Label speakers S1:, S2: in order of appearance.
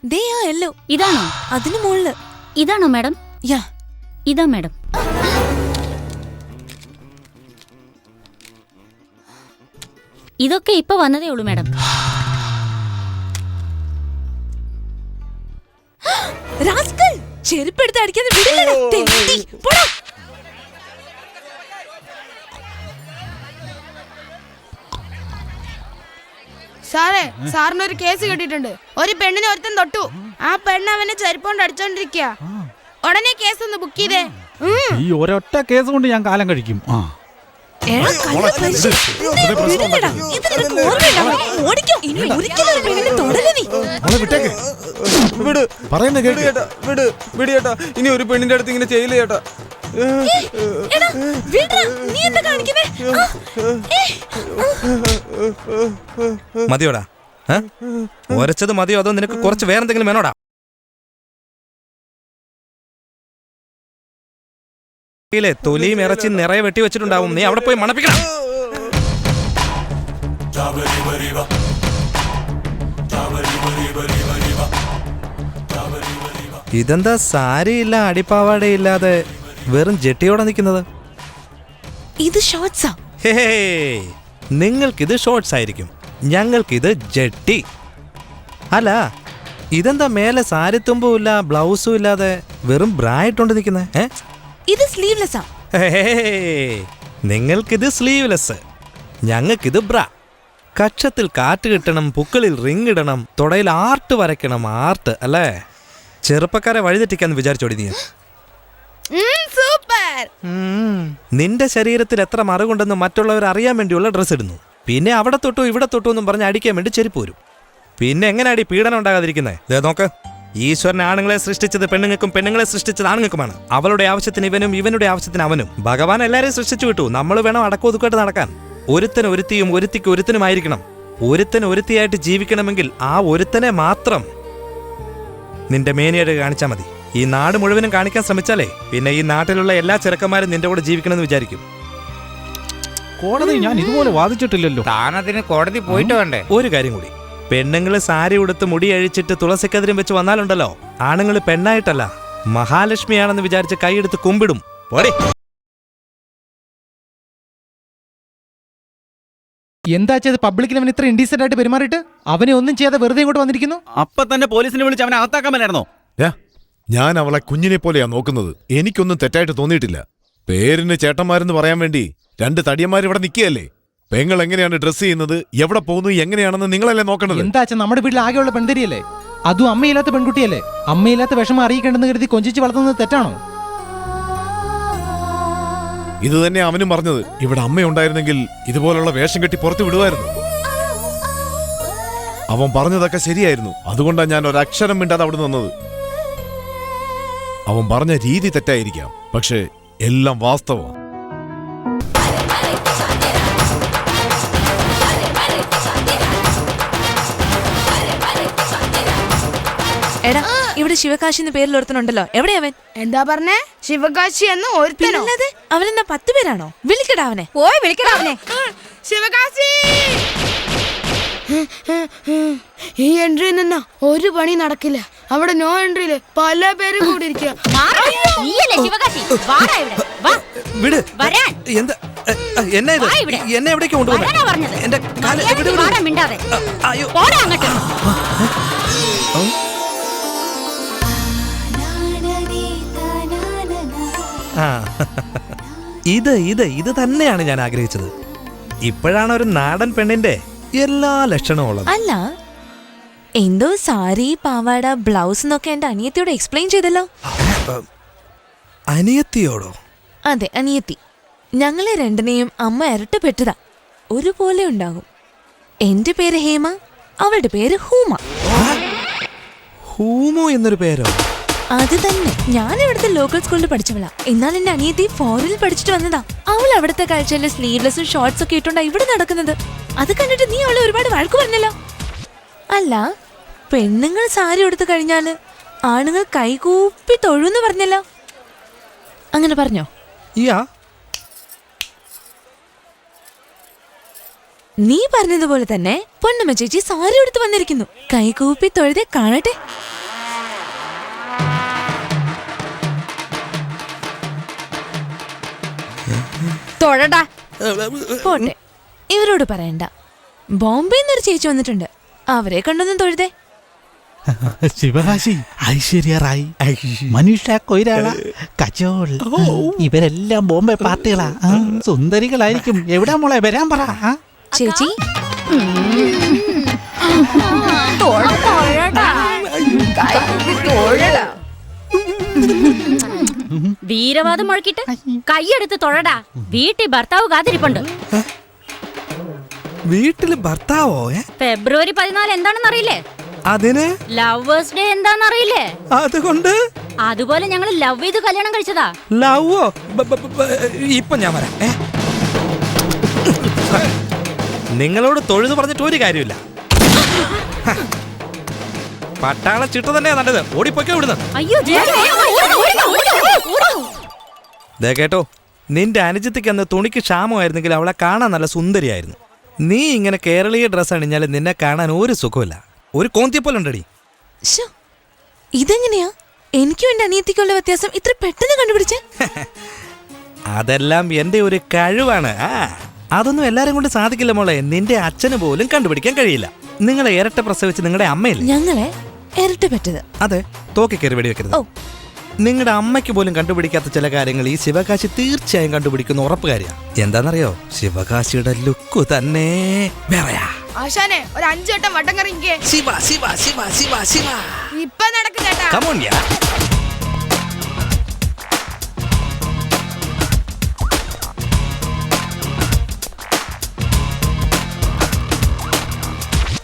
S1: ദേ ആ യെല്ലോ.
S2: ഇതാണോ?
S1: അതിന് മുകളില്.
S2: ഇതാണോ മാഡം?
S1: യാ.
S2: ഇതാ മാഡം. ഇതൊക്കെ ഇപ്പൊ വന്നതേ ഉള്ളൂ മാഡം.
S1: റാസ്കൽ, ചെരുപ്പെടുത്ത് അടിക്കാതെ വിടില്ലടാ. തെണ്ടി പോടാ.
S3: സാറേ, സാറിനൊരു കേസ് കിട്ടിയിട്ടുണ്ട്. ഒരു പെണ്ണിനെ ഒരുത്തൻ തൊട്ടു. ആ പെണ്ണ് അവനെ ചെരുപ്പോണ്ട് അടിച്ചോണ്ടിരിക്കുക. ഉടനെ കേസ് ഒന്ന് ബുക്ക് ചെയ്തേ.
S4: ഈ ഒരൊറ്റ കേസ് കൊണ്ട് ഞാൻ കാലം കഴിക്കും.
S5: ഇനി ഒരു പെണ്ണിന്റെ അടുത്ത് ഇങ്ങനെ ചെയ്യില്ല ചേട്ടാ.
S6: മതിയോടാ, ഒരച്ചത് മതിയോ അതോ നിനക്ക് കുറച്ച് വേറെന്തെങ്കിലും വേണോടാ? തൊലിയും ഇറച്ചി നിറയെ വെട്ടി വെച്ചിട്ടുണ്ടാവും. നീ അവിടെ പോയി മണപ്പിക്കണം. ഇതെന്താ സാരിയില്ല അടിപ്പാവാടയില്ലാതെ വെറും ജെട്ടിയോടെ നിൽക്കുന്നത്?
S1: ഇത് ഷോർട്സാ.
S6: നിങ്ങൾക്കിത് ഷോർട്സ് ആയിരിക്കും, ഞങ്ങൾക്കിത് ജെട്ടി. അല്ല, ഇതെന്താ മേലെ സാരിത്തുമ്പും ഇല്ല ബ്ലൗസും ഇല്ലാതെ വെറും ബ്രാ ഇട്ടോണ്ട് നിൽക്കുന്നേ?
S1: ഇത് സ്ലീവ്ലെസ്സാ.
S6: നിങ്ങൾക്കിത് സ്ലീവ്ലെസ്, ഞങ്ങൾക്കിത് ബ്രാ. കക്ഷത്തിൽ കാറ്റ് കിട്ടണം, പുക്കളിൽ റിങ് ഇടണം, തുടയിൽ ആർട്ട് വരയ്ക്കണം. ആർട്ട് അല്ലേ? ചെറുപ്പക്കാരെ വഴിതെറ്റിക്കാന്ന് വിചാരിച്ചോടി നീ?
S3: സൂപ്പർ.
S6: നിന്റെ ശരീരത്തിൽ എത്ര മറുകുണ്ടെന്ന് മറ്റുള്ളവർ അറിയാൻ വേണ്ടിയുള്ള ഡ്രസ്സ് ഇടുന്നു. പിന്നെ അവിടെ തൊട്ടു ഇവിടെ തൊട്ടു എന്നും പറഞ്ഞ് അടിക്കാൻ വേണ്ടി ചെരുപ്പ് വരും. പിന്നെ എങ്ങനെയാടി പീഡനം ഉണ്ടാകാതിരിക്കുന്നത്? നോക്ക്, ഈശ്വരൻ ആണുങ്ങളെ സൃഷ്ടിച്ചത് പെണ്ണുങ്ങൾക്കും പെണ്ണുങ്ങളെ സൃഷ്ടിച്ചത് ആണുങ്ങൾക്കുമാണ്. അവളുടെ ആവശ്യത്തിന് ഇവനും ഇവനുടെ ആവശ്യത്തിന് അവനും. ഭഗവാൻ എല്ലാരെയും സൃഷ്ടിച്ചു വിട്ടു. നമ്മൾ വേണം അടക്കമൊതുക്കായിട്ട് നടക്കാൻ. ഒരുത്തൻ ഒരുത്തിയും ഒരുത്തിക്ക് ഒരുത്തനുമായിരിക്കണം. ഒരുത്തൻ ഒരുത്തിയായിട്ട് ജീവിക്കണമെങ്കിൽ ആ ഒരുത്തനെ മാത്രം നിന്റെ മേനിയായിട്ട് കാണിച്ചാൽ മതി. ഈ നാട് മുഴുവനും കാണിക്കാൻ ശ്രമിച്ചാലേ പിന്നെ ഈ നാട്ടിലുള്ള എല്ലാ ചെറുക്കന്മാരും നിന്റെ കൂടെ ജീവിക്കണമെന്ന് വിചാരിക്കും.
S4: കോടതി ഞാൻ ഇതുപോലെ വാദിച്ചിട്ടില്ലല്ലോ.
S5: താനതിന് കോടതി പോയിട്ട് വേണ്ടേ?
S6: ഒരു കാര്യം കൂടി, പെണ്ണുങ്ങള് സാരി ഉടുത്ത് മുടി അഴിച്ചിട്ട് തുളസിക്കതിരും വെച്ച് വന്നാലുണ്ടല്ലോ, ആണുങ്ങൾ പെണ്ണായിട്ടല്ല മഹാലക്ഷ്മിയാണെന്ന് വിചാരിച്ച് കൈയെടുത്ത് കുമ്പിടും. പോരെ.
S7: എന്താ ചെയ്ത് പബ്ലിക്കിൽ അവൻ ഇത്ര ഇൻഡീസെന്റ് ആയിട്ട് പെരുമാറിയിട്ട് അവനെ ഒന്നും ചെയ്യാതെ വെറുതെ ഇങ്ങോട്ട് വന്നിരിക്കുന്നു?
S5: അപ്പൊ തന്നെ പോലീസിനെ വിളിച്ച് അവനെ അകത്താക്കാൻ മേലായിരുന്നോ?
S8: ഞാൻ അവളെ കുഞ്ഞിനെ പോലെയാ നോക്കുന്നത്. എനിക്കൊന്നും തെറ്റായിട്ട് തോന്നിയിട്ടില്ല. പേരിന് ചേട്ടന്മാരെന്ന് പറയാൻ വേണ്ടി രണ്ട് തടിയന്മാർ ഇവിടെ നിൽക്കുകയല്ലേ. പെങ്ങൾ എങ്ങനെയാണ് ഡ്രസ് ചെയ്യുന്നത്, എവിടെ പോകുന്നു, എങ്ങനെയാണെന്ന് നിങ്ങളല്ലേ നോക്കണത്?
S7: എന്താ നമ്മുടെ വീട്ടിൽ ആകെയുള്ള പെൺതരിയല്ലേ? അതും അമ്മയില്ലാത്ത പെൺകുട്ടിയല്ലേ? അമ്മയില്ലാത്ത വിഷമം അറിയിക്കേണ്ടെന്ന് കരുതി കൊഞ്ചിച്ച് വളർത്തുന്നത് തെറ്റാണോ?
S8: ഇത് തന്നെ അവനും പറഞ്ഞത്. ഇവിടെ അമ്മയുണ്ടായിരുന്നെങ്കിൽ ഇതുപോലുള്ള വേഷം കെട്ടി പുറത്തു വിടുമായിരുന്നു. അവൻ പറഞ്ഞതൊക്കെ ശരിയായിരുന്നു. അതുകൊണ്ടാണ് ഞാൻ ഒരക്ഷരം മിണ്ടാതെ അവിടെ നിന്നത്. അവൻ പറഞ്ഞ രീതി തെറ്റായിരിക്കാം, പക്ഷേ എല്ലാം വാസ്തവം.
S1: എടാ, ഇവിടെ ശിവകാശി എന്ന പേരിൽ ഒരുത്തനുണ്ടല്ലോ, എവിടെ അവൻ?
S3: എന്താ പറഞ്ഞേ? ശിവകാശി എന്ന് ഒരുത്തനോ?
S1: അവനെന്നാ 10 പേരാണോ? വിളിക്കടാ അവനെ.
S3: പോയി വിളിക്കടാ അവനെ. ശിവകാശി, ഈ എൻട്രിയിൽ നിന്നാ ഒരു പണി നടക്കില്ല. അവിടെ നോ എൻട്രിയില് പല പേരും കൂടി ഇരിക്കുക.
S6: എന്നെ എവിടേക്ക് കൊണ്ടുപോകുന്നത്? എന്റെ ഇത് തന്നെയാണ് ഞാൻ ആഗ്രഹിച്ചത്. ഇപ്പോഴാണ് ഒരു നാടൻ പെണ്ണിന്റെ എല്ലാ ലക്ഷണവും ഉള്ളത്.
S1: അല്ല, എന്തോ സാരി പാവാട ബ്ലൗസ് എന്നൊക്കെ എന്റെ അനിയത്തിയോട് എക്സ്പ്ലെയിൻ ചെയ്തല്ലോ.
S6: അനിയത്തിയോടോ?
S1: അതെ, അനിയത്തി. ഞങ്ങളെ രണ്ടിനെയും അമ്മ ഇരട്ടപ്പെട്ടതാ. ഒരുപോലെ ഉണ്ടാകും. എന്റെ പേര് ഹേമ, അവളുടെ പേര് ഹൂമ.
S6: ഹൂമോ എന്നൊരു പേരോ?
S1: അത് തന്നെ. ഞാൻ ഇവിടുത്തെ ലോക്കൽ സ്കൂളിൽ പഠിച്ചവളാ. എന്നാൽ എന്റെ അനിയത്തി ഫോറിനിൽ പഠിച്ചിട്ട് വന്നതാ. അവൾ അവിടുത്തെ കാഴ്ചയില് സ്ലീവ്ലെസ്സും ഷോർട്സ് ഒക്കെ ഇട്ടുണ്ടാ ഇവിടെ നടക്കുന്നത്. അത് കണ്ടിട്ട് നീ അവളെ ഒരുപാട് വഴക്ക് പറഞ്ഞല്ലോ. അല്ല, പെണ്ണുങ്ങൾ സാരി എടുത്തു കഴിഞ്ഞാല് ആണുങ്ങൾ കൈകൂപ്പി തൊഴുന്ന് പറഞ്ഞല്ലോ. അങ്ങനെ പറഞ്ഞോ? നീ പറഞ്ഞതുപോലെ തന്നെ പൊന്നമ്മ ചേച്ചി സാരി എടുത്ത് വന്നിരിക്കുന്നു. കൈകൂപ്പി തൊഴുതെ കാണട്ടെ.
S3: തൊഴടാ.
S1: പോട്ടെ, ഇവരോട് പറയണ്ട. ബോംബെയിൽ നിന്നൊരു ചേച്ചി വന്നിട്ടുണ്ട്. അവരെ കണ്ടൊന്നും തൊഴുതേ.
S4: ശിവകാശി, ഐശ്വര്യ റായ്, മനീഷ കൊയ്രാള, കജോൾ, ഇവരെല്ലാം ബോംബെ പാർട്ടികളാ. സുന്ദരികളായിരിക്കും. എവിടാ മോളെ, വരാൻ പറ.
S1: ചേച്ചി
S2: വീരവാദം മുഴക്കിട്ട് കൈയെടുത്ത് തൊഴടാ. വീട്ടിൽ ഭർത്താവ് കാത്തിരിപ്പുണ്ട്.
S6: വീട്ടില് ഭർത്താവോ?
S2: ഫെബ്രുവരി 14 എന്താണെന്ന് അറിയില്ലേ?
S6: അതിന്
S2: ലവേഴ്സ് ഡേ എന്താണെന്ന് അറിയില്ലേ?
S6: അതുകൊണ്ട്
S2: അതുപോലെ ഞങ്ങൾ ലവ് ചെയ്ത് കല്യാണം കഴിച്ചതാ.
S6: ലവോ? ഇപ്പൊ ഞാൻ വരാം. നിങ്ങളോട് തൊഴുതു പറഞ്ഞിട്ട് ഒരു കാര്യമില്ല. പട്ടാള ചിട്ട തന്നെയാ നല്ലത്. ഓടിപ്പോയ്ക്കോ ഇവിടുന്ന്.
S2: അയ്യോ
S6: ദേ കേട്ടോ, നിന്റെ അനുജത്തിക്ക് അന്ന് തുണിക്ക് ക്ഷാമമായിരുന്നെങ്കിൽ അവളെ കാണാൻ നല്ല സുന്ദരിയായിരുന്നു. നീ ഇങ്ങനെ കേരളീയ ഡ്രസ്സ് അണിഞ്ഞാൽ നിന്നെ കാണാൻ ഒരു സുഖമില്ല. ഒരു കോന്തിയെപ്പോലെ ഉണ്ടടി.
S1: ശ്ശോ, ഇതെങ്ങനെയാ എനിക്കും എന്റെ അനിയത്തിക്കുള്ള വ്യത്യാസം ഇത്ര പെട്ടെന്ന് കണ്ടുപിടിച്ചേ?
S6: അതെല്ലാം എന്റെ ഒരു കഴിവാണ്. അതൊന്നും എല്ലാരും കൊണ്ട് സാധിക്കില്ല മോളെ. നിന്റെ അച്ഛന് പോലും കണ്ടുപിടിക്കാൻ കഴിയില്ല. നിങ്ങളെ ഇരട്ട പ്രസവിച്ച് നിങ്ങളുടെ അമ്മയില്ലേ?
S1: ഞങ്ങളെ ഇരട്ട പറ്റത്.
S6: അതെ, തോക്കി കയറി വെടി വെക്കരുത്.
S1: ഓ,
S6: നിങ്ങളുടെ അമ്മയ്ക്ക് പോലും കണ്ടുപിടിക്കാത്ത ചില കാര്യങ്ങൾ ഈ ശിവകാശി തീർച്ചയായും കണ്ടുപിടിക്കുന്ന ഉറപ്പ് കാര്യ. എന്താണെന്നറിയോ? ശിവകാശിയുടെ ലുക്ക് തന്നെ വേറെയാ.
S3: ആശാനെ ഒരു 5 വട്ടം വട്ടം കറങ്ങിക്കേ.
S6: ശിവ ശിവ ശിവ ശിവ ശിവ
S3: ഇപ്പൊ നടക്കും ചേട്ടാ.
S6: കമോൺ യാ.